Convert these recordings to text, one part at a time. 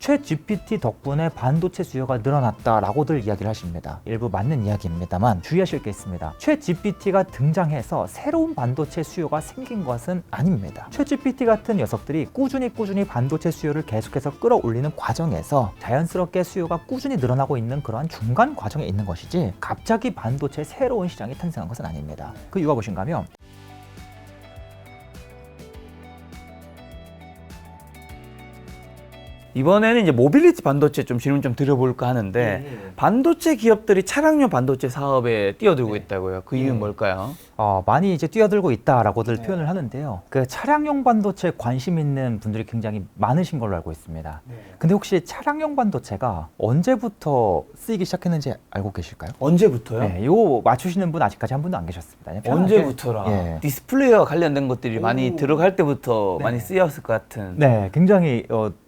챗 GPT 덕분에 반도체 수요가 늘어났다라고들 이야기를 하십니다. 일부 맞는 이야기입니다만 주의하실 게 있습니다. 챗 GPT가 등장해서 새로운 반도체 수요가 생긴 것은 아닙니다. 챗 GPT 같은 녀석들이 꾸준히 반도체 수요를 계속해서 끌어올리는 과정에서 자연스럽게 수요가 꾸준히 늘어나고 있는 그러한 중간 과정에 있는 것이지 갑자기 반도체 새로운 시장이 탄생한 것은 아닙니다. 그 이유가 무엇인가 하면 이번에는 이제 모빌리티 반도체 좀 질문 좀 드려볼까 하는데 반도체 기업들이 차량용 반도체 사업에 뛰어들고 있다고요. 그 이유는 뭘까요? 많이 이제 뛰어들고 있다라고들 표현을 하는데요. 그 차량용 반도체에 관심 있는 분들이 굉장히 많으신 걸로 알고 있습니다. 근데 혹시 차량용 반도체가 언제부터 쓰이기 시작했는지 알고 계실까요? 언제부터요? 네, 이거 맞추시는 분 아직까지 한 분도 안 계셨습니다. 편하게. 언제부터라? 예. 디스플레이와 관련된 것들이 많이 들어갈 때부터 많이 쓰였을 것 같은. 네, 굉장히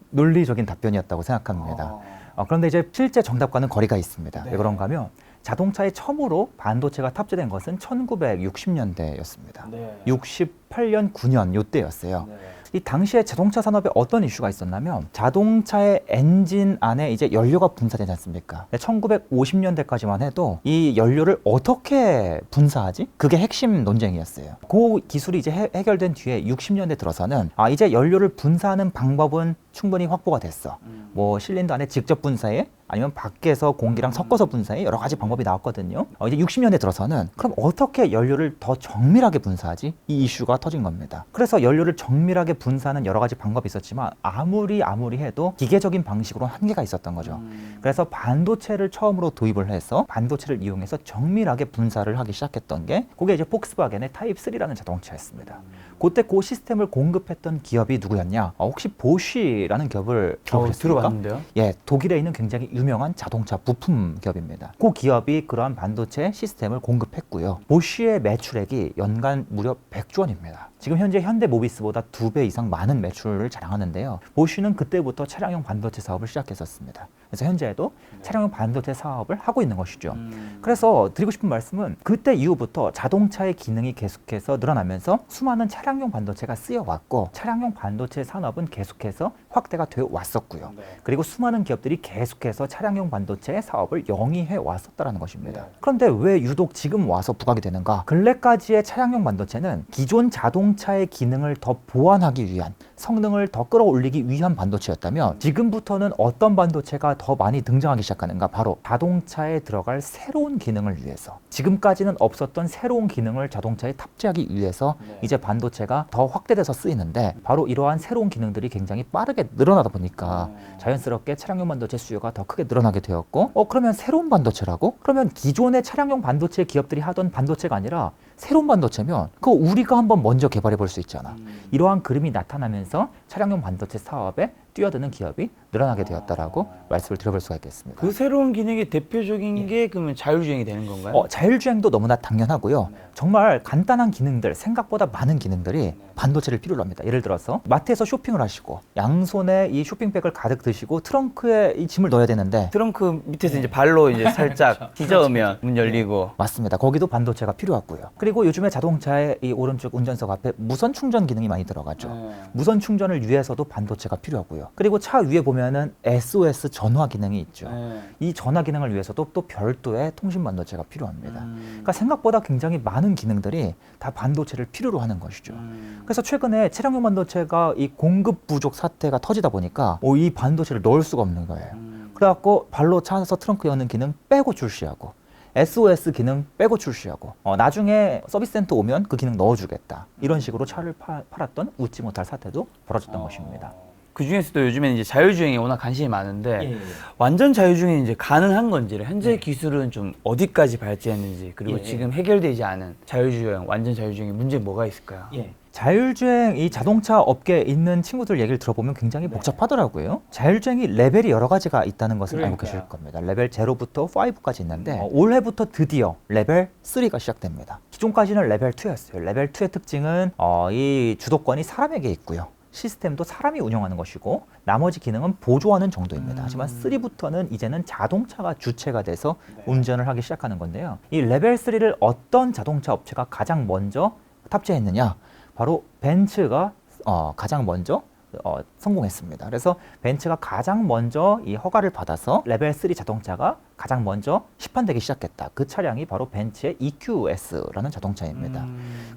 논리적인 답변이었다고 생각합니다. 그런데 이제 실제 정답과는 거리가 있습니다. 왜 그런가 하면 자동차에 처음으로 반도체가 탑재된 것은 1960년대였습니다. 68년, 9년 요때였어요. 이 당시에 자동차 산업에 어떤 이슈가 있었냐면 자동차의 엔진 안에 이제 연료가 분사되지 않습니까? 1950년대까지만 해도 이 연료를 어떻게 분사하지? 그게 핵심 논쟁이었어요. 그 기술이 이제 해결된 뒤에 60년대 들어서는 이제 연료를 분사하는 방법은 충분히 확보가 됐어. 뭐 실린더 안에 직접 분사해? 아니면 밖에서 공기랑 섞어서 분사해? 여러 가지 방법이 나왔거든요. 이제 60년대 들어서는 그럼 어떻게 연료를 더 정밀하게 분사하지? 이 이슈가 터진 겁니다. 그래서 연료를 정밀하게 분사하는 여러 가지 방법이 있었지만 아무리 해도 기계적인 방식으로 한계가 있었던 거죠. 그래서 반도체를 처음으로 도입을 해서 반도체를 이용해서 정밀하게 분사를 하기 시작했던 게 그게 이제 폭스바겐의 타입 3라는 자동차였습니다. 그때 그 시스템을 공급했던 기업이 누구였냐? 혹시 보쉬라는 기업을 들어보셨습니까? 들어봤는데요. 예, 독일에 있는 굉장히 유명한 자동차 부품 기업입니다. 그 기업이 그러한 반도체 시스템을 공급했고요. 보쉬의 매출액이 연간 무려 100조 원입니다. 지금 현재 현대모비스보다 2배 이상 많은 매출을 자랑하는데요. 보쉬는 그때부터 차량용 반도체 사업을 시작했었습니다. 그래서 현재에도 차량용 반도체 사업을 하고 있는 것이죠. 그래서 드리고 싶은 말씀은 그때 이후부터 자동차의 기능이 계속해서 늘어나면서 수많은 차량용 반도체가 쓰여왔고 차량용 반도체 산업은 계속해서 확대가 되어 왔었고요. 그리고 수많은 기업들이 계속해서 차량용 반도체 사업을 영위해 왔었다는 것입니다. 그런데 왜 유독 지금 와서 부각이 되는가? 근래까지의 차량용 반도체는 기존 자동차의 기능을 더 보완하기 위한 성능을 더 끌어올리기 위한 반도체였다면 지금부터는 어떤 반도체가 더 많이 등장하기 시작하는가? 바로 자동차에 들어갈 새로운 기능을 위해서 지금까지는 없었던 새로운 기능을 자동차에 탑재하기 위해서 이제 반도체가 더 확대돼서 쓰이는데 바로 이러한 새로운 기능들이 굉장히 빠르게 늘어나다 보니까 자연스럽게 차량용 반도체 수요가 더 크게 늘어나게 되었고 그러면 새로운 반도체라고? 그러면 기존의 차량용 반도체 기업들이 하던 반도체가 아니라 새로운 반도체면 그거 우리가 한번 먼저 개발해 볼 수 있잖아. 이러한 그림이 나타나면서 차량용 반도체 사업에 뛰어드는 기업이 늘어나게 되었다라고 말씀을 드려볼 수가 있겠습니다. 그 새로운 기능의 대표적인 게 그러면 자율주행이 되는 건가요? 자율주행도 너무나 당연하고요. 정말 간단한 기능들, 생각보다 많은 기능들이 반도체를 필요로 합니다. 예를 들어서 마트에서 쇼핑을 하시고 양손에 이 쇼핑백을 가득 드시고 트렁크에 이 짐을 넣어야 되는데 트렁크 밑에서 이제 발로 이제 살짝 뒤져으면 문 열리고. 맞습니다. 거기도 반도체가 필요하고요. 그리고 요즘에 자동차의 이 오른쪽 운전석 앞에 무선 충전 기능이 많이 들어가죠. 무선 충전을 위해서도 반도체가 필요하고요. 그리고 차 위에 보면은 SOS 전화 기능이 있죠. 이 전화 기능을 위해서도 또 별도의 통신 반도체가 필요합니다. 그러니까 생각보다 굉장히 많은 기능들이 다 반도체를 필요로 하는 것이죠. 그래서 최근에 차량용 반도체가 이 공급 부족 사태가 터지다 보니까 이 반도체를 넣을 수가 없는 거예요. 그래갖고 발로 차서 트렁크 여는 기능 빼고 출시하고 SOS 기능 빼고 출시하고 나중에 서비스 센터 오면 그 기능 넣어주겠다. 이런 식으로 차를 팔았던 웃지 못할 사태도 벌어졌던 것입니다. 그 중에서도 요즘에는 이제 자율주행에 워낙 관심이 많은데 완전 자율주행이 이제 가능한 건지를 현재 기술은 좀 어디까지 발전했는지 그리고 지금 해결되지 않은 자율주행, 완전 자율주행의 문제 뭐가 있을까요? 자율주행 이 자동차 업계에 있는 친구들 얘기를 들어보면 굉장히 복잡하더라고요. 자율주행이 레벨이 여러 가지가 있다는 것을 알고 계실 겁니다. 레벨 0부터 5까지 있는데 올해부터 드디어 레벨 3가 시작됩니다. 기존까지는 레벨 2였어요. 레벨 2의 특징은 이 주도권이 사람에게 있고요. 시스템도 사람이 운영하는 것이고 나머지 기능은 보조하는 정도입니다. 하지만 3부터는 이제는 자동차가 주체가 돼서 운전을 하기 시작하는 건데요. 이 레벨 3를 어떤 자동차 업체가 가장 먼저 탑재했느냐? 바로 벤츠가 가장 먼저 성공했습니다. 그래서 벤츠가 가장 먼저 이 허가를 받아서 레벨 3 자동차가 가장 먼저 시판되기 시작했다. 그 차량이 바로 벤츠의 EQS라는 자동차입니다.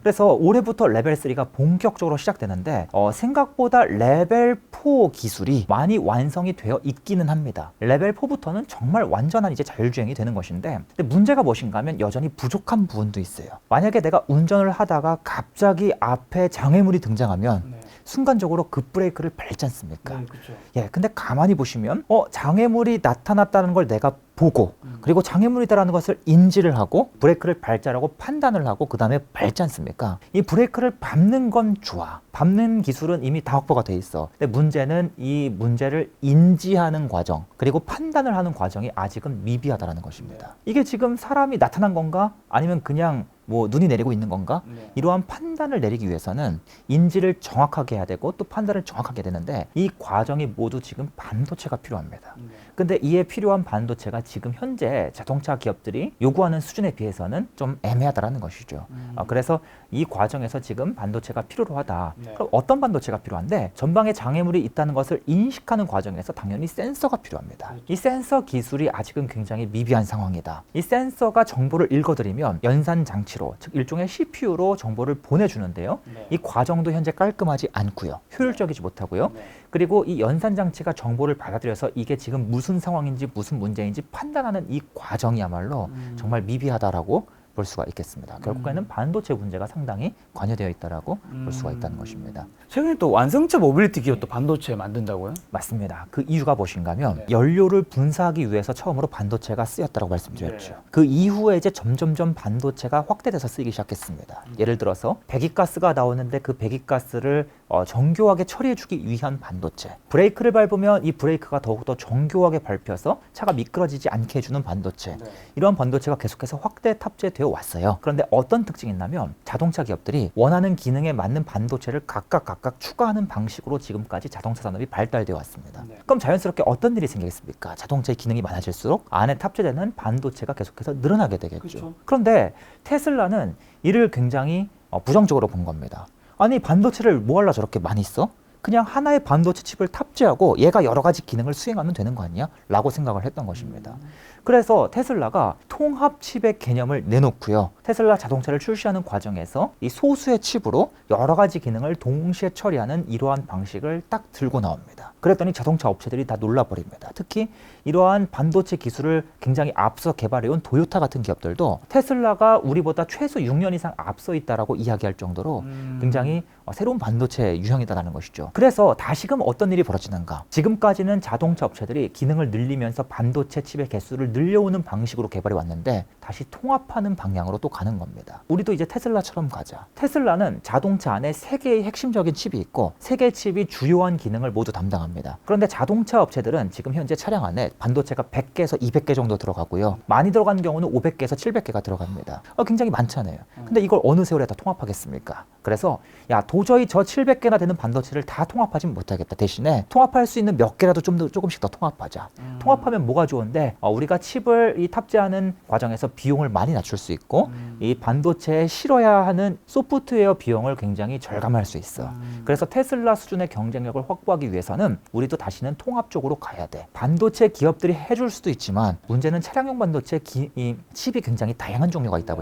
그래서 올해부터 레벨 3가 본격적으로 시작되는데 생각보다 레벨 4 기술이 많이 완성이 되어 있기는 합니다. 레벨 4부터는 정말 완전한 이제 자율주행이 되는 것인데, 근데 문제가 무엇인가 하면 여전히 부족한 부분도 있어요. 만약에 내가 운전을 하다가 갑자기 앞에 장애물이 등장하면 순간적으로 급브레이크를 밟지 않습니까? 그렇죠. 예, 근데 가만히 보시면 장애물이 나타났다는 걸 내가 보고 그리고 장애물이다라는 것을 인지를 하고 브레이크를 밟자라고 판단을 하고 그 다음에 밟지 않습니까? 이 브레이크를 밟는 건 좋아. 밟는 기술은 이미 다 확보가 돼 있어. 근데 문제는 이 문제를 인지하는 과정 그리고 판단을 하는 과정이 아직은 미비하다라는 것입니다. 이게 지금 사람이 나타난 건가? 아니면 그냥 뭐 눈이 내리고 있는 건가? 이러한 판단을 내리기 위해서는 인지를 정확하게 해야 되고 또 판단을 정확하게 해야 되는데 이 과정이 모두 지금 반도체가 필요합니다. 근데 이에 필요한 반도체가 지금 현재 자동차 기업들이 요구하는 수준에 비해서는 좀 애매하다라는 것이죠. 그래서 이 과정에서 지금 반도체가 필요로 하다. 그럼 어떤 반도체가 필요한데, 전방에 장애물이 있다는 것을 인식하는 과정에서 당연히 센서가 필요합니다. 이 센서 기술이 아직은 굉장히 미비한 상황이다. 이 센서가 정보를 읽어들이면 연산 장치로, 즉 일종의 CPU로 정보를 보내주는데요. 이 과정도 현재 깔끔하지 않고요. 효율적이지 못하고요. 그리고 이 연산 장치가 정보를 받아들여서 이게 지금 무슨 상황인지 무슨 문제인지 판단하는 이 과정이야말로 정말 미비하다라고 볼 수가 있겠습니다. 결국에는 반도체 문제가 상당히 관여되어 있다라고 볼 수가 있다는 것입니다. 최근에 또 완성차 모빌리티 기업도 반도체 만든다고요? 맞습니다. 그 이유가 무엇인가 하면 연료를 분사하기 위해서 처음으로 반도체가 쓰였다고 말씀드렸죠. 그 이후에 이제 점점점 반도체가 확대돼서 쓰이기 시작했습니다. 예를 들어서 배기가스가 나오는데 그 배기가스를 정교하게 처리해주기 위한 반도체, 브레이크를 밟으면 이 브레이크가 더욱더 정교하게 밟혀서 차가 미끄러지지 않게 해주는 반도체, 이러한 반도체가 계속해서 확대 탑재되어 왔어요. 그런데 어떤 특징이 있냐면 자동차 기업들이 원하는 기능에 맞는 반도체를 각각 추가하는 방식으로 지금까지 자동차 산업이 발달되어 왔습니다. 그럼 자연스럽게 어떤 일이 생기겠습니까? 자동차의 기능이 많아질수록 안에 탑재되는 반도체가 계속해서 늘어나게 되겠죠. 그런데 테슬라는 이를 굉장히 부정적으로 본 겁니다. 아니, 반도체를 뭐 하려 저렇게 많이 써? 그냥 하나의 반도체 칩을 탑재하고 얘가 여러 가지 기능을 수행하면 되는 거 아니야? 라고 생각을 했던 것입니다. 그래서 테슬라가 통합 칩의 개념을 내놓고요. 테슬라 자동차를 출시하는 과정에서 이 소수의 칩으로 여러 가지 기능을 동시에 처리하는 이러한 방식을 딱 들고 나옵니다. 그랬더니 자동차 업체들이 다 놀라버립니다. 특히 이러한 반도체 기술을 굉장히 앞서 개발해온 도요타 같은 기업들도 테슬라가 우리보다 최소 6년 이상 앞서 있다라고 이야기할 정도로 굉장히 새로운 반도체 유형이다라는 것이죠. 그래서 다시금 어떤 일이 벌어지는가? 지금까지는 자동차 업체들이 기능을 늘리면서 반도체 칩의 개수를 늘려오는 방식으로 개발해 왔는데 다시 통합하는 방향으로 또 가는 겁니다. 우리도 이제 테슬라처럼 가자. 테슬라는 자동차 안에 3개의 핵심적인 칩이 있고 3개의 칩이 주요한 기능을 모두 담당합니다. 그런데 자동차 업체들은 지금 현재 차량 안에 반도체가 100개에서 200개 정도 들어가고요. 많이 들어가는 경우는 500개에서 700개가 들어갑니다. 굉장히 많잖아요. 근데 이걸 어느 세월에 다 통합하겠습니까? 그래서 야, 도저히 저 700개나 되는 반도체를 다 통합하진 못하겠다. 대신에 통합할 수 있는 몇 개라도 조금씩 더 통합하자. 통합하면 뭐가 좋은데 우리가 칩을 탑재하는 과정에서 비용을 많이 낮출 수 있고 이 반도체에 실어야 하는 소프트웨어 비용을 굉장히 절감할 수 있어. 그래서 테슬라 수준의 경쟁력을 확보하기 위해서는 우리도 다시는 통합 쪽으로 가야 돼. 반도체 기업들이 해줄 수도 있지만 문제는 차량용 반도체 이 칩이 굉장히 다양한 종류가 있다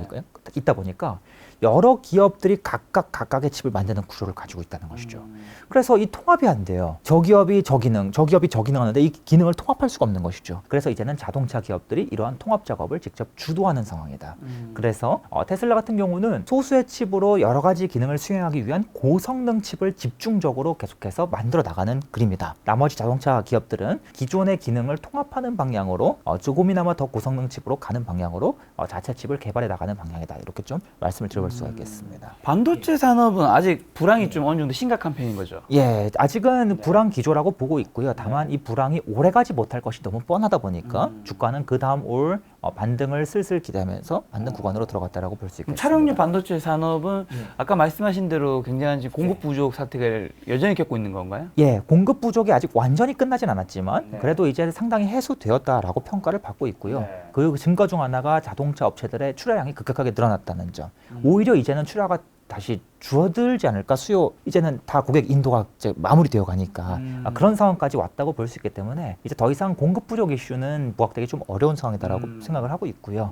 보니까 여러 기업들이 각각의 칩을 만드는 구조를 가지고 있다는 것이죠. 그래서 이 통합이 안 돼요. 저 기업이 저 기능, 저 기업이 저 기능 하는데 이 기능을 통합할 수가 없는 것이죠. 그래서 이제는 자동차 기업들이 이러한 통합 작업을 직접 주도하는 상황이다. 그래서 테슬라 같은 경우는 소수의 칩으로 여러 가지 기능을 수행하기 위한 고성능 칩을 집중적으로 계속해서 만들어 나가는 그림이다. 나머지 자동차 기업들은 기존의 기능을 통합하는 방향으로 조금이나마 더 고성능 칩으로 가는 방향으로 자체 칩을 개발해 나가는 방향이다. 이렇게 좀 말씀을 드려볼 수가 있겠습니다. 반도체 산업은 아직 불황이 좀 어느 정도 심각한 편인 거죠? 예, 아직은 불황 기조라고 보고 있고요. 다만 이 불황이 오래가지 못할 것이 너무 뻔하다 보니까 주가는 그 다음 올 반등을 슬슬 기대하면서 반등 구간으로 들어갔다라고 볼 수 있겠습니다. 차량용 반도체 산업은 아까 말씀하신 대로 굉장한 지금 공급 부족 사태가 여전히 겪고 있는 건가요? 예, 공급 부족이 아직 완전히 끝나진 않았지만 그래도 이제 상당히 해소되었다라고 평가를 받고 있고요. 그 증거 중 하나가 자동차 업체들의 출하량이 급격하게 늘어났다는 점. 오히려 이제는 출하가 다시 줄어들지 않을까. 수요 이제는 다 고객 인도가 이제 마무리되어 가니까 그런 상황까지 왔다고 볼 수 있기 때문에 이제 더 이상 공급 부족 이슈는 부각되기 좀 어려운 상황이다라고 생각을 하고 있고요.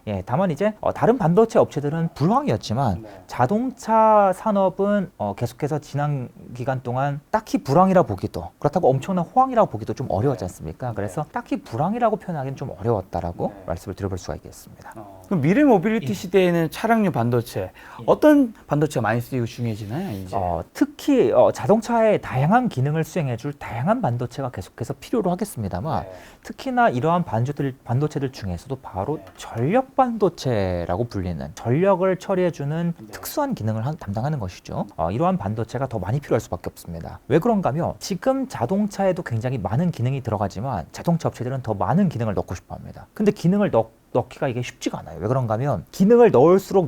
예, 다만 이제 다른 반도체 업체들은 불황이었지만 자동차 산업은 계속해서 지난 기간 동안 딱히 불황이라 보기도, 그렇다고 엄청난 호황이라고 보기도 좀 어려웠지 않습니까? 그래서 딱히 불황이라고 표현하기는 좀 어려웠다라고 말씀을 드려볼 수가 있겠습니다. 그럼 미래 모빌리티 시대에는 차량용 반도체 어떤 반도체가 많이 쓰이고 중요해지나요? 이제 특히 자동차의 다양한 기능을 수행해줄 다양한 반도체가 계속해서 필요로 하겠습니다만 특히나 이러한 반도체들 중에서도 바로 전력 반도체라고 불리는 전력을 처리해주는 특수한 기능을 담당하는 것이죠. 이러한 반도체가 더 많이 필요할 수밖에 없습니다. 왜 그런가 하면 지금 자동차에도 굉장히 많은 기능이 들어가지만 자동차 업체들은 더 많은 기능을 넣고 싶어 합니다. 근데 기능을 넣기가 이게 쉽지가 않아요. 왜 그런가 하면 기능을 넣을수록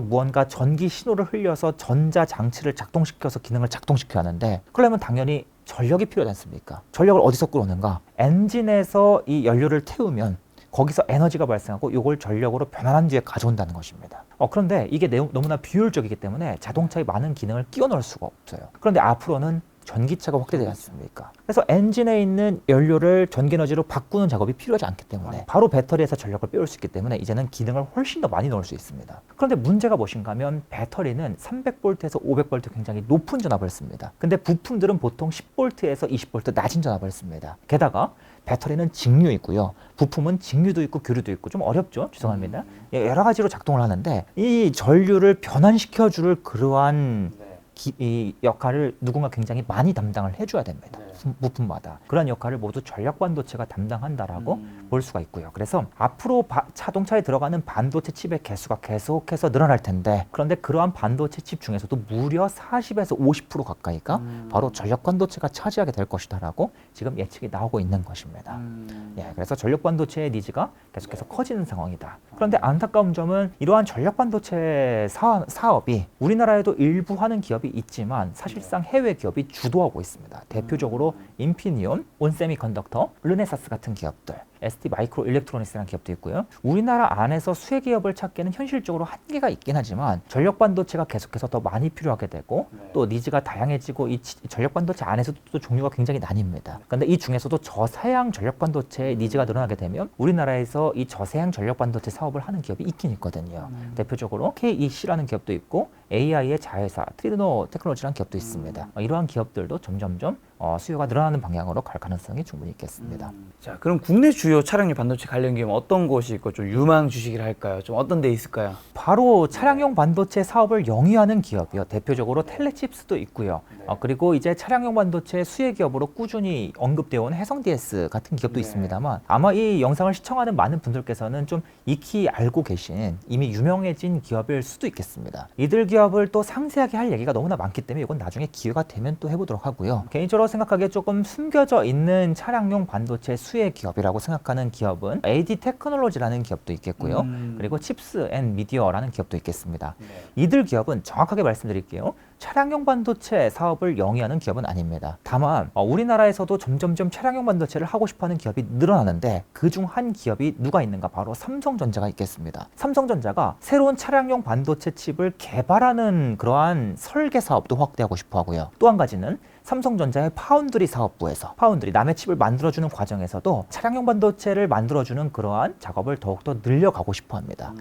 무언가 전기 신호를 흘려서 전자 장치를 작동시켜서 기능을 작동시켜야 하는데 그러려면 당연히 전력이 필요하지 않습니까? 전력을 어디서 끌어오는가? 엔진에서 이 연료를 태우면 거기서 에너지가 발생하고 이걸 전력으로 변환한 뒤에 가져온다는 것입니다. 그런데 이게 너무나 비효율적이기 때문에 자동차에 많은 기능을 끼워 넣을 수가 없어요. 그런데 앞으로는 전기차가 확대되지 않습니까? 그래서 엔진에 있는 연료를 전기에너지로 바꾸는 작업이 필요하지 않기 때문에 바로 배터리에서 전력을 빼올 수 있기 때문에 이제는 기능을 훨씬 더 많이 넣을 수 있습니다. 그런데 문제가 무엇인가 하면 배터리는 300V에서 500V 굉장히 높은 전압을 씁니다. 근데 부품들은 보통 10V에서 20V 낮은 전압을 씁니다. 게다가 배터리는 직류이고요. 부품은 직류도 있고 교류도 있고 좀 어렵죠? 죄송합니다. 여러 가지로 작동을 하는데 이 전류를 변환시켜줄 그러한 이 역할을 누군가 굉장히 많이 담당을 해줘야 됩니다. 부품마다. 그런 역할을 모두 전력 반도체가 담당한다라고 볼 수가 있고요. 그래서 앞으로 자동차에 들어가는 반도체 칩의 개수가 계속해서 늘어날 텐데 그런데 그러한 반도체 칩 중에서도 무려 40에서 50% 가까이가 바로 전력 반도체가 차지하게 될 것이다라고 지금 예측이 나오고 있는 것입니다. 예, 그래서 전력 반도체의 니즈가 계속해서 커지는 상황이다. 그런데 안타까운 점은 이러한 전력 반도체 사업이 우리나라에도 일부 하는 기업이 있지만 사실상 해외 기업이 주도하고 있습니다. 대표적으로 인피니온, 온세미컨덕터, 르네사스 같은 기업들, ST 마이크로 일렉트로닉스라는 기업도 있고요. 우리나라 안에서 수혜 기업을 찾기는 현실적으로 한계가 있긴 하지만 전력 반도체가 계속해서 더 많이 필요하게 되고 또 니즈가 다양해지고 이 전력 반도체 안에서도 또 종류가 굉장히 나뉩니다. 그런데 이 중에서도 저사양 전력 반도체의 니즈가 늘어나게 되면 우리나라에서 이 저사양 전력 반도체 사업을 하는 기업이 있긴 있거든요. 대표적으로 KEC라는 기업도 있고 AI의 자회사 트리드노 테크놀로지라는 기업도 있습니다. 이러한 기업들도 점점점 수요가 늘어나는 방향으로 갈 가능성이 충분히 있겠습니다. 자, 그럼 국내 주요 차량용 반도체 관련 기업은 어떤 곳이 있고 좀 유망 주식이라 할까요? 좀 어떤 데 있을까요? 바로 차량용 반도체 사업을 영위하는 기업이요. 대표적으로 텔레칩스도 있고요. 그리고 이제 차량용 반도체 수혜 기업으로 꾸준히 언급되어 온 해성DS 같은 기업도 있습니다만 아마 이 영상을 시청하는 많은 분들께서는 좀 익히 알고 계신 이미 유명해진 기업일 수도 있겠습니다. 이들 기업을 또 상세하게 할 얘기가 너무나 많기 때문에 이건 나중에 기회가 되면 또 해보도록 하고요. 개인적으로 생각하기에 조금 숨겨져 있는 차량용 반도체 수혜 기업이라고 생각하는 기업은 AD 테크놀로지라는 기업도 있겠고요. 그리고 칩스 앤 미디어라는 기업도 있겠습니다. 이들 기업은 정확하게 말씀드릴게요. 차량용 반도체 사업을 영위하는 기업은 아닙니다. 다만 우리나라에서도 점점점 차량용 반도체를 하고 싶어하는 기업이 늘어나는데 그중 한 기업이 누가 있는가? 바로 삼성전자가 있겠습니다. 삼성전자가 새로운 차량용 반도체 칩을 개발하는 그러한 설계 사업도 확대하고 싶어 하고요. 또 한 가지는 삼성전자의 파운드리 사업부에서 남의 칩을 만들어주는 과정에서도 차량용 반도체를 만들어주는 그러한 작업을 더욱더 늘려가고 싶어 합니다.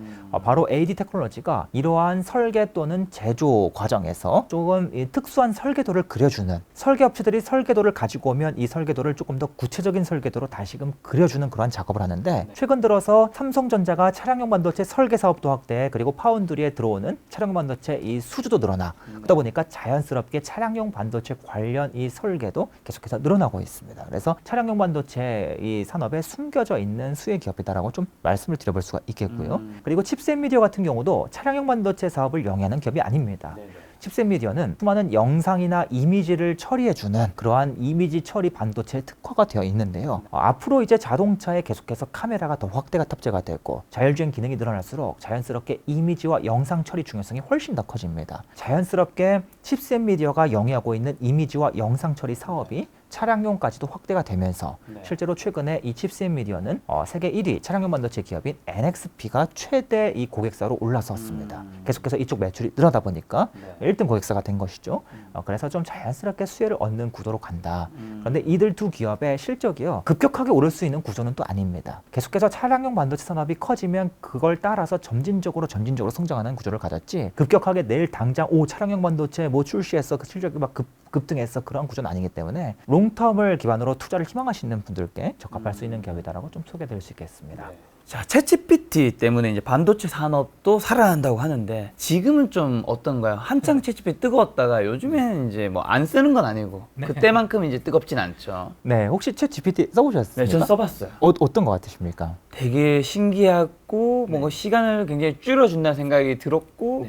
바로 AD 테크놀로지가 이러한 설계 또는 제조 과정에서 조금 특수한 설계도를 그려주는 설계업체들이 설계도를 가지고 오면 이 설계도를 조금 더 구체적인 설계도로 다시금 그려주는 그러한 작업을 하는데 최근 들어서 삼성전자가 차량용 반도체 설계 사업도 확대 그리고 파운드리에 들어오는 차량용 반도체 이 수주도 늘어나 그러다 보니까 자연스럽게 차량용 반도체 관련 이 설계도 계속해서 늘어나고 있습니다. 그래서 차량용 반도체 이 산업에 숨겨져 있는 수혜 기업이다라고 좀 말씀을 드려볼 수가 있겠고요. 그리고 칩셋미디어 같은 경우도 차량용 반도체 사업을 영위하는 기업이 아닙니다. 칩셋미디어는 수많은 영상이나 이미지를 처리해주는 그러한 이미지 처리 반도체 특화가 되어 있는데요. 앞으로 이제 자동차에 계속해서 카메라가 더 확대가 탑재가 되고 자율주행 기능이 늘어날수록 자연스럽게 이미지와 영상 처리 중요성이 훨씬 더 커집니다. 자연스럽게 칩셋미디어가 영위하고 있는 이미지와 영상 처리 사업이 차량용까지도 확대가 되면서 실제로 최근에 이 칩스 앤 미디어는 세계 1위 차량용 반도체 기업인 NXP가 최대 이 고객사로 올라섰습니다. 계속해서 이쪽 매출이 늘어나다 보니까 1등 고객사가 된 것이죠. 그래서 좀 자연스럽게 수혜를 얻는 구도로 간다. 그런데 이들 두 기업의 실적이요, 급격하게 오를 수 있는 구조는 또 아닙니다. 계속해서 차량용 반도체 산업이 커지면 그걸 따라서 점진적으로 성장하는 구조를 가졌지, 급격하게 내일 당장 차량용 반도체 뭐 출시해서 그 실적이 막 급등해서 그런 구조는 아니기 때문에 롱텀을 기반으로 투자를 희망하시는 분들께 적합할 수 있는 기업이다라고 좀 소개드릴 수 있겠습니다. 자, 챗GPT 때문에 이제 반도체 산업도 살아난다고 하는데 지금은 좀 어떤가요? 한창 챗GPT 뜨거웠다가 요즘에는 이제 뭐 안 쓰는 건 아니고 그때만큼 이제 뜨겁진 않죠. 네, 혹시 챗 GPT 써보셨습니까? 네, 전 써봤어요. 어떤 것 같으십니까? 되게 신기하고 뭔가 시간을 굉장히 줄여준다는 생각이 들었고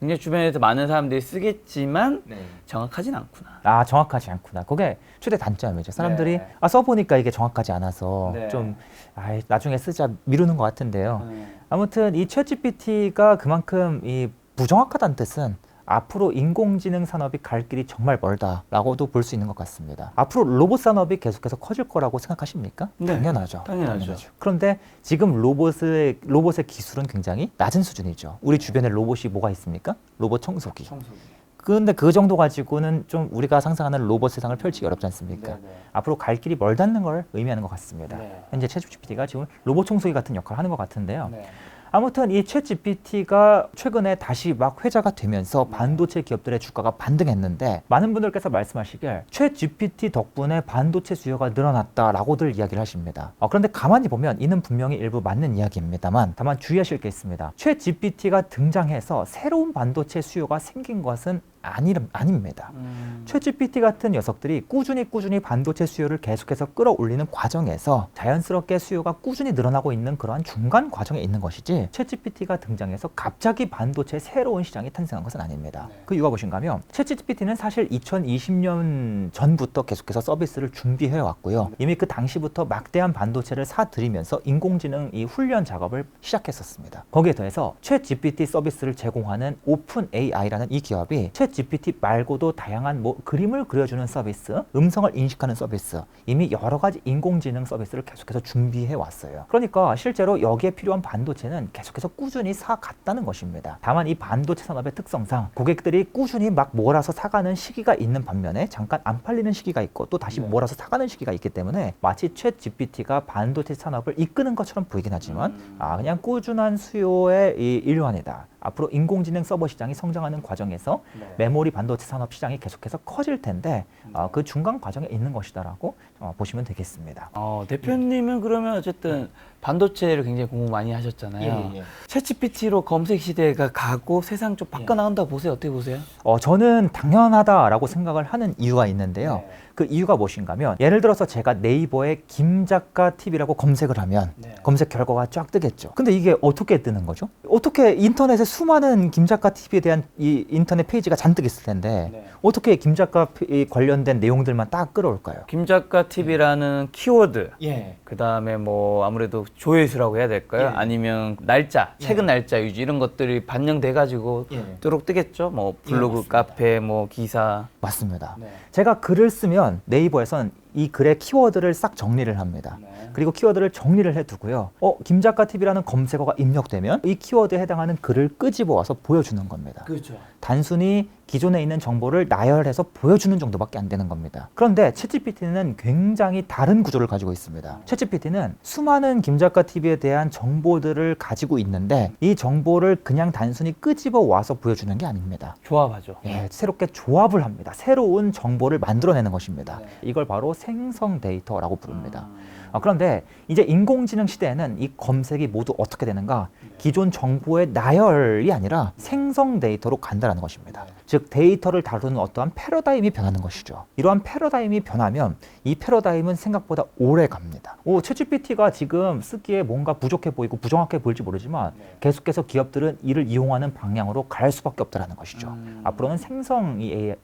굉장히 주변에서 많은 사람들이 쓰겠지만 정확하진 않구나. 정확하지 않구나. 그게 최대 단점이죠. 사람들이 써보니까 이게 정확하지 않아서 좀 나중에 쓰자 미루는 것 같은데요. 아무튼 이 챗GPT가 그만큼 이 부정확하다는 뜻은 앞으로 인공지능 산업이 갈 길이 정말 멀다라고도 볼 수 있는 것 같습니다. 앞으로 로봇 산업이 계속해서 커질 거라고 생각하십니까? 네, 당연하죠. 당연하죠. 그런데 지금 로봇의 기술은 굉장히 낮은 수준이죠. 우리 주변에 로봇이 뭐가 있습니까? 로봇 청소기. 근데 그 정도 가지고는 좀 우리가 상상하는 로봇 세상을 펼치기 어렵지 않습니까? 앞으로 갈 길이 멀다는 걸 의미하는 것 같습니다. 현재 챗GPT가 지금 로봇 청소기 같은 역할을 하는 것 같은데요. 아무튼 이 챗GPT가 최근에 다시 막 회자가 되면서 반도체 기업들의 주가가 반등했는데, 많은 분들께서 말씀하시길 챗GPT 덕분에 반도체 수요가 늘어났다라고들 이야기를 하십니다. 그런데 가만히 보면 이는 분명히 일부 맞는 이야기입니다만, 다만 주의하실 게 있습니다. 챗GPT가 등장해서 새로운 반도체 수요가 생긴 것은 아닙니다. 챗GPT 같은 녀석들이 꾸준히 반도체 수요를 계속해서 끌어올리는 과정에서 자연스럽게 수요가 꾸준히 늘어나고 있는 그러한 중간 과정에 있는 것이지, 챗GPT가 등장해서 갑자기 반도체 새로운 시장이 탄생한 것은 아닙니다. 그 이유가 무엇인가 하면, 챗GPT는 사실 2020년 전부터 계속해서 서비스를 준비해 왔고요. 이미 그 당시부터 막대한 반도체를 사들이면서 인공지능 이 훈련 작업을 시작했었습니다. 거기에 더해서 챗GPT 서비스를 제공하는 오픈 AI라는 이 기업이 챗GPT 말고도 다양한 그림을 그려주는 서비스, 음성을 인식하는 서비스, 이미 여러 가지 인공지능 서비스를 계속해서 준비해 왔어요. 그러니까 실제로 여기에 필요한 반도체는 계속해서 꾸준히 사갔다는 것입니다. 다만 이 반도체 산업의 특성상 고객들이 꾸준히 막 몰아서 사가는 시기가 있는 반면에 잠깐 안 팔리는 시기가 있고 또 다시 몰아서 사가는 시기가 있기 때문에 마치 챗GPT가 반도체 산업을 이끄는 것처럼 보이긴 하지만 그냥 꾸준한 수요의 이 일환이다. 앞으로 인공지능 서버 시장이 성장하는 과정에서 메모리 반도체 산업 시장이 계속해서 커질 텐데 그 중간 과정에 있는 것이다라고 보시면 되겠습니다. 대표님은 그러면 어쨌든 반도체를 굉장히 공부 많이 하셨잖아요. 챗GPT로 검색 시대가 가고 세상 좀 바꿔나간다고 보세요? 어떻게 보세요? 저는 당연하다라고 생각을 하는 이유가 있는데요. 그 이유가 무엇인가 하면, 예를 들어서 제가 네이버에 김작가 TV라고 검색을 하면 검색 결과가 쫙 뜨겠죠. 근데 이게 어떻게 뜨는 거죠? 어떻게 인터넷에 수많은 김작가 TV에 대한 이 인터넷 페이지가 잔뜩 있을 텐데 어떻게 김작가 관련된 내용들만 딱 끌어올까요? 김작가 TV라는 키워드, 그 다음에 뭐 아무래도 조회수라고 해야 될까요? 아니면 날짜, 최근 날짜 위주 이런 것들이 반영돼가지고 뚜록 뜨겠죠? 뭐 블로그, 카페, 뭐 기사. 맞습니다. 제가 글을 쓰면 네이버에선 이 글의 키워드를 싹 정리를 합니다. 그리고 키워드를 정리를 해두고요. 김작가 TV라는 검색어가 입력되면 이 키워드에 해당하는 글을 끄집어 와서 보여주는 겁니다. 그렇죠. 단순히 기존에 있는 정보를 나열해서 보여주는 정도밖에 안 되는 겁니다. 그런데 챗GPT는 굉장히 다른 구조를 가지고 있습니다. 챗GPT는 수많은 김작가 TV에 대한 정보들을 가지고 있는데 이 정보를 그냥 단순히 끄집어 와서 보여주는 게 아닙니다. 조합하죠. 새롭게 조합을 합니다. 새로운 정보를 만들어내는 것입니다. 이걸 바로 생성 데이터라고 부릅니다. 그런데 이제 인공지능 시대에는 이 검색이 모두 어떻게 되는가? 기존 정보의 나열이 아니라 생성 데이터로 간다는 것입니다. 즉 데이터를 다루는 어떠한 패러다임이 변하는 것이죠. 이러한 패러다임이 변하면 이 패러다임은 생각보다 오래 갑니다. 챗GPT가 지금 쓰기에 뭔가 부족해 보이고 부정확해 보일지 모르지만 계속해서 기업들은 이를 이용하는 방향으로 갈 수밖에 없다는 것이죠. 앞으로는 생성 이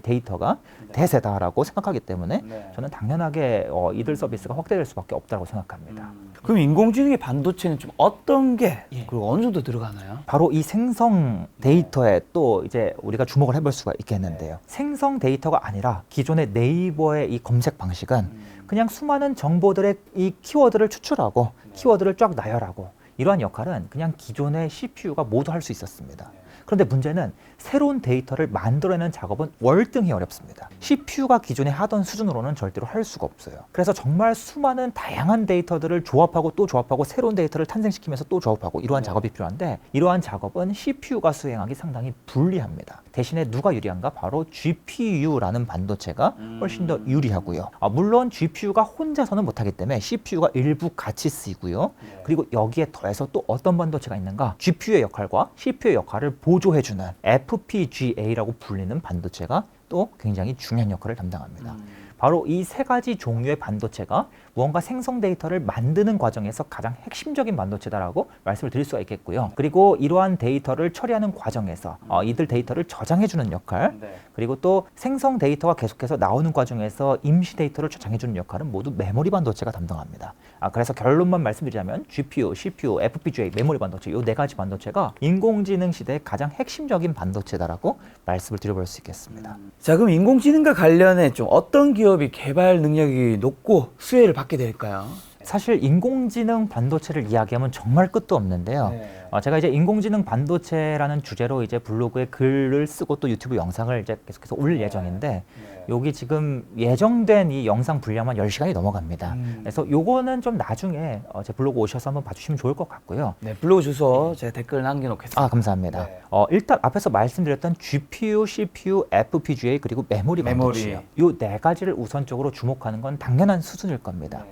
데이터가 대세다라고 생각하기 때문에 저는 당연하게 이들 서비스가 확대될 수밖에 없다고 생각합니다. 그럼 인공지능의 반도체는 좀 어떤 게 예. 그리고 어느 정도 들어가나요? 바로 이 생성 데이터에 또 이제 우리가 주목을 해볼 수가 있겠는데요. 생성 데이터가 아니라 기존의 네이버의 이 검색 방식은 그냥 수많은 정보들의 이 키워드를 추출하고 키워드를 쫙 나열하고 이러한 역할은 그냥 기존의 CPU가 모두 할 수 있었습니다. 그런데 문제는 새로운 데이터를 만들어내는 작업은 월등히 어렵습니다. CPU가 기존에 하던 수준으로는 절대로 할 수가 없어요. 그래서 정말 수많은 다양한 데이터들을 조합하고 또 조합하고 새로운 데이터를 탄생시키면서 또 조합하고 이러한 작업이 필요한데 이러한 작업은 CPU가 수행하기 상당히 불리합니다. 대신에 누가 유리한가? 바로 GPU라는 반도체가 훨씬 더 유리하고요. 물론 GPU가 혼자서는 못하기 때문에 CPU가 일부 같이 쓰이고요. 그리고 여기에 더해서 또 어떤 반도체가 있는가? GPU의 역할과 CPU의 역할을 보조해주는 FPGA라고 불리는 반도체가 또 굉장히 중요한 역할을 담당합니다. 바로 이 세 가지 종류의 반도체가 무언가 생성 데이터를 만드는 과정에서 가장 핵심적인 반도체다라고 말씀을 드릴 수가 있겠고요. 그리고 이러한 데이터를 처리하는 과정에서 이들 데이터를 저장해주는 역할, 그리고 또 생성 데이터가 계속해서 나오는 과정에서 임시 데이터를 저장해주는 역할은 모두 메모리 반도체가 담당합니다. 그래서 결론만 말씀드리자면 GPU, CPU, FPGA, 메모리 반도체 이 네 가지 반도체가 인공지능 시대의 가장 핵심적인 반도체다라고 말씀을 드려볼 수 있겠습니다. 자, 그럼 인공지능과 관련해 좀 어떤 기업이 개발 능력이 높고 수혜를 받게 될까요? 사실 인공지능 반도체를 이야기하면 정말 끝도 없는데요. 제가 이제 인공지능 반도체라는 주제로 이제 블로그에 글을 쓰고 또 유튜브 영상을 이제 계속해서 올릴 예정인데 여기 지금 예정된 이 영상 분량만 10시간이 넘어갑니다. 그래서 요거는 좀 나중에 제 블로그 오셔서 한번 봐주시면 좋을 것 같고요. 네, 블로그 주소 제가 댓글 남겨놓겠습니다. 감사합니다. 일단 앞에서 말씀드렸던 GPU, CPU, FPGA 그리고 메모리 반도체 요 네 가지를 우선적으로 주목하는 건 당연한 수준일 겁니다.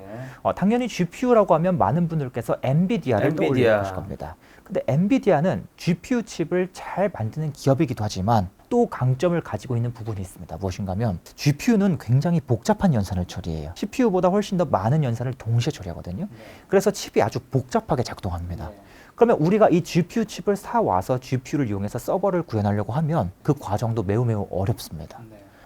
당연히 GPU라고 하면 많은 분들께서 엔비디아를 떠올리실 겁니다. 근데 엔비디아는 GPU 칩을 잘 만드는 기업이기도 하지만 또 강점을 가지고 있는 부분이 있습니다. 무엇인가 하면 GPU는 굉장히 복잡한 연산을 처리해요. CPU보다 훨씬 더 많은 연산을 동시에 처리하거든요. 그래서 칩이 아주 복잡하게 작동합니다. 그러면 우리가 이 GPU 칩을 사와서 GPU를 이용해서 서버를 구현하려고 하면 그 과정도 매우 어렵습니다.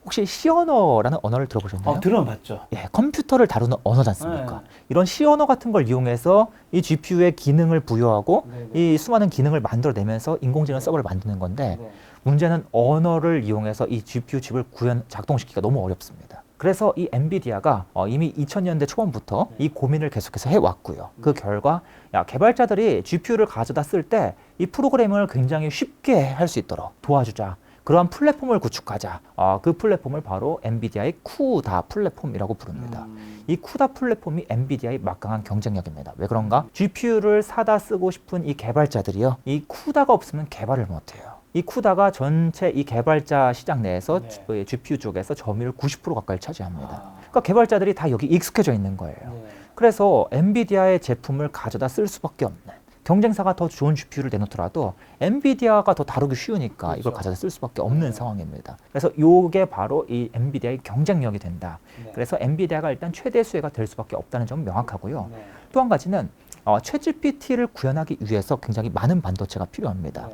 혹시 C 언어라는 언어를 들어보셨나요? 들어봤죠. 예, 컴퓨터를 다루는 언어지 않습니까? 이런 C 언어 같은 걸 이용해서 이 GPU에 기능을 부여하고 이 수많은 기능을 만들어내면서 인공지능 서버를 만드는 건데 문제는 언어를 이용해서 이 GPU 칩을 작동시키기가 너무 어렵습니다. 그래서 이 엔비디아가 이미 2000년대 초반부터 이 고민을 계속해서 해왔고요. 그 결과 개발자들이 GPU를 가져다 쓸 때 이 프로그래밍을 굉장히 쉽게 할 수 있도록 도와주자. 그러한 플랫폼을 구축하자. 그 플랫폼을 바로 엔비디아의 쿠다 플랫폼이라고 부릅니다. 이 쿠다 플랫폼이 엔비디아의 막강한 경쟁력입니다. 왜 그런가? GPU를 사다 쓰고 싶은 이 개발자들이요. 이 쿠다가 없으면 개발을 못해요. 이 쿠다가 전체 이 개발자 시장 내에서 GPU 쪽에서 점유율 90% 가까이 차지합니다. 그러니까 개발자들이 다 여기 익숙해져 있는 거예요. 그래서 엔비디아의 제품을 가져다 쓸 수밖에 없는. 경쟁사가 더 좋은 GPU를 내놓더라도 엔비디아가 더 다루기 쉬우니까 이걸 가져다 쓸 수밖에 없는 상황입니다. 그래서 이게 바로 이 엔비디아의 경쟁력이 된다. 그래서 엔비디아가 일단 최대 수혜가 될 수밖에 없다는 점은 명확하고요. 또 한 가지는 챗GPT를 구현하기 위해서 굉장히 많은 반도체가 필요합니다.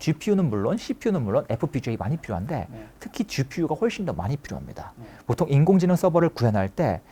GPU는 물론 CPU는 물론 FPGA 많이 필요한데 특히 GPU가 훨씬 더 많이 필요합니다. 보통 인공지능 서버를 구현할 때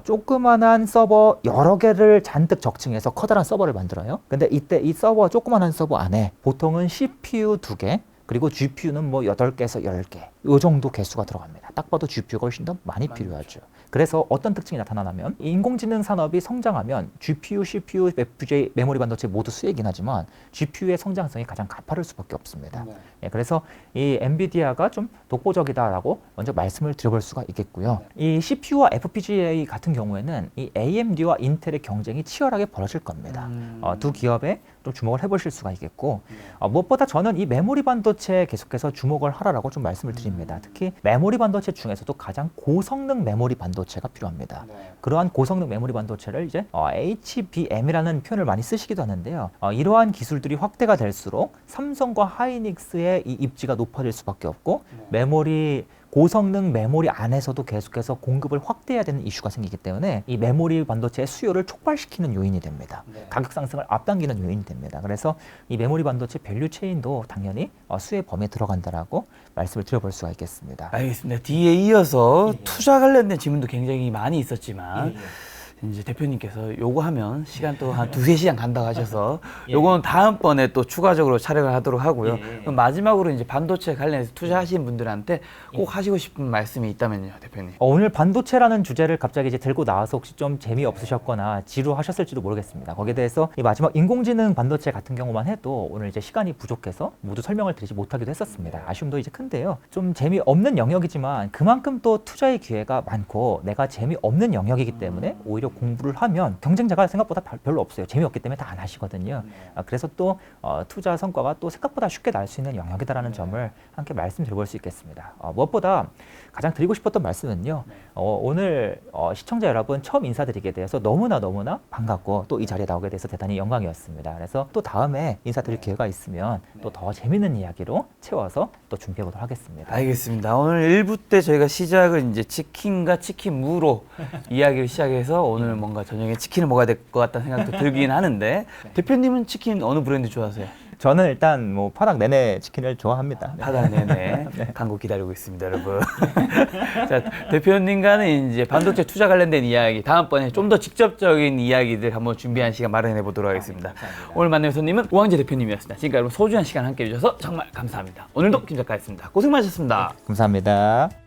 조그만한 서버 여러 개를 잔뜩 적층해서 커다란 서버를 만들어요. 근데 이때 이 서버 조그만한 서버 안에 보통은 CPU 2개 그리고 GPU는 뭐 8개에서 10개 이 정도 개수가 들어갑니다. 딱 봐도 GPU가 훨씬 더 많이 필요하죠. 그래서 어떤 특징이 나타나냐면 인공지능 산업이 성장하면 GPU, CPU, FPGA, 메모리 반도체 모두 수혜이긴 하지만 GPU의 성장성이 가장 가파를 수밖에 없습니다. 그래서 이 엔비디아가 좀 독보적이다라고 먼저 말씀을 드려볼 수가 있겠고요. 이 CPU와 FPGA 같은 경우에는 이 AMD와 인텔의 경쟁이 치열하게 벌어질 겁니다. 두 기업에 좀 주목을 해보실 수가 있겠고 무엇보다 저는 이 메모리 반도체에 계속해서 주목을 하라라고 좀 말씀을 드립니다. 특히 메모리 반도체 중에서도 가장 고성능 메모리 반도체가 필요합니다. 그러한 고성능 메모리 반도체를 이제 HBM이라는 표현을 많이 쓰시기도 하는데요. 이러한 기술들이 확대가 될수록 삼성과 하이닉스의 이 입지가 높아질 수밖에 없고 고성능 메모리 안에서도 계속해서 공급을 확대해야 되는 이슈가 생기기 때문에 이 메모리 반도체의 수요를 촉발시키는 요인이 됩니다. 가격 상승을 앞당기는 요인이 됩니다. 그래서 이 메모리 반도체 밸류 체인도 당연히 수혜 범위에 들어간다라고 말씀을 드려볼 수가 있겠습니다. 알겠습니다. 뒤에 이어서 투자 관련된 질문도 굉장히 많이 있었지만 이제 대표님께서 요거 하면 시간 또 한 2-3시간 간다고 하셔서 요거는 다음번에 또 추가적으로 촬영을 하도록 하고요. 그럼 마지막으로 이제 반도체 관련해서 투자하시는 분들한테 꼭 하시고 싶은 말씀이 있다면요, 대표님. 오늘 반도체라는 주제를 갑자기 이제 들고 나와서 혹시 좀 재미없으셨거나 지루하셨을지도 모르겠습니다. 거기에 대해서 이 마지막 인공지능 반도체 같은 경우만 해도 오늘 이제 시간이 부족해서 모두 설명을 드리지 못하기도 했었습니다. 아쉬움도 이제 큰데요. 좀 재미없는 영역이지만 그만큼 또 투자의 기회가 많고 내가 재미없는 영역이기 때문에 오히려 공부를 하면 경쟁자가 생각보다 별로 없어요. 재미없기 때문에 다 안 하시거든요. 그래서 또 투자 성과가 또 생각보다 쉽게 날 수 있는 영역이다라는 점을 함께 말씀드려볼 수 있겠습니다. 무엇보다 가장 드리고 싶었던 말씀은요. 오늘 시청자 여러분 처음 인사드리게 돼서 너무나 반갑고 또 이 자리에 나오게 돼서 대단히 영광이었습니다. 그래서 또 다음에 인사드릴 기회가 있으면 또 더 재밌는 이야기로 채워서 또 준비해 보도록 하겠습니다. 알겠습니다. 오늘 1부 때 저희가 시작은 이제 치킨과 치킨 무로 이야기를 시작해서 오늘 뭔가 저녁에 치킨을 먹어야 될 것 같다는 생각도 들긴 하는데 대표님은 치킨 어느 브랜드 좋아하세요? 저는 일단 뭐 파닭 내내 치킨을 좋아합니다. 파닭 내내 광고 기다리고 있습니다, 여러분. 자, 대표님과는 이제 반도체 투자 관련된 이야기 다음번에 좀 더 직접적인 이야기들 한번 준비한 시간 마련해 보도록 하겠습니다. 오늘 만날 손님은 우황재 대표님이었습니다. 지금까지 여러분 소중한 시간 함께 해주셔서 정말 감사합니다. 오늘도 김 작가였습니다. 고생 많으셨습니다. 감사합니다.